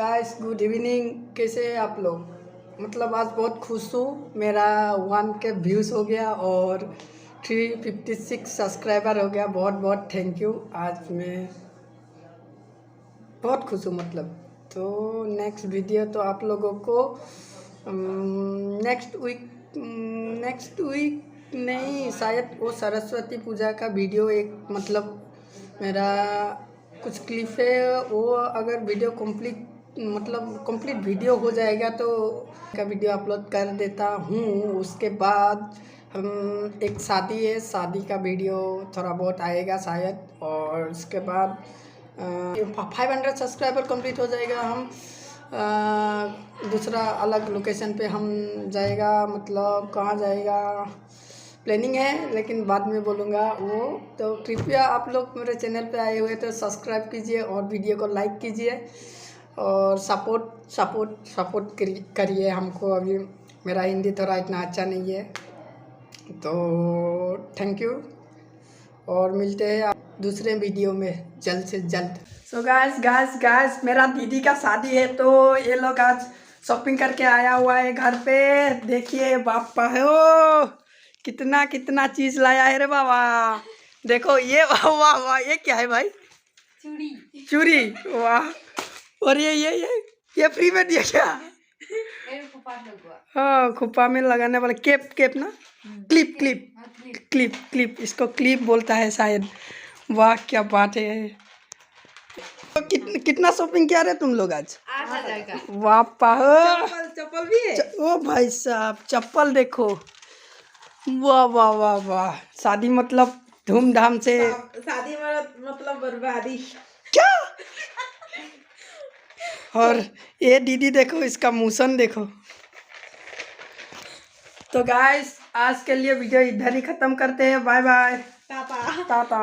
Guys good evening. कैसे हैं आप लोग? मतलब आज बहुत खुश हूँ, मेरा 1K व्यूज़ हो गया और 356 सब्सक्राइबर हो गया। बहुत बहुत थैंक यू। आज मैं बहुत खुश हूँ मतलब। तो नेक्स्ट वीडियो तो आप लोगों को नेक्स्ट वीक नहीं, शायद वो सरस्वती पूजा का वीडियो एक मतलब मेरा कुछ क्लिप है, वो अगर वीडियो कंप्लीट वीडियो हो जाएगा तो का वीडियो अपलोड कर देता हूँ। उसके बाद हम एक शादी है, शादी का वीडियो थोड़ा बहुत आएगा शायद। और उसके बाद 500 सब्सक्राइबर कंप्लीट हो जाएगा, हम दूसरा अलग लोकेशन पे हम जाएगा। मतलब कहाँ जाएगा प्लानिंग है, लेकिन बाद में बोलूँगा वो। तो कृपया आप लोग मेरे चैनल पे आए हुए तो सब्सक्राइब कीजिए और वीडियो को लाइक कीजिए और सपोर्ट करिए हमको। अभी मेरा हिंदी थोड़ा इतना अच्छा नहीं है, तो थैंक यू और मिलते हैं दूसरे वीडियो में जल्द से जल्द। सो गाइस मेरा दीदी का शादी है, तो ये लोग आज शॉपिंग करके आया हुआ है घर पे। देखिए बापा हो कितना कितना चीज लाया है रे बाबा। देखो ये वाह वाह वाह, ये क्या है भाई? चूड़ी वाह। और ये फ्री में दिया क्या? हाँ, खुप्पा में लगाने वाला केप ना, क्लिप इसको क्लिप बोलता है शायद। वाह क्या बात है। तो कितना शॉपिंग किया रे तुम लोग आज? 8,000 का। वाह पाहो, चप्पल भी है। ओ भाई साहब चप्पल देखो। वाह वाह वाह वाह, शादी मतलब धूमधाम से। शादी मतलब बर्बादी क्या? और ये दीदी देखो, इसका मूसन देखो। तो गाइस आज के लिए वीडियो इधर ही खत्म करते हैं। Bye bye, Tata.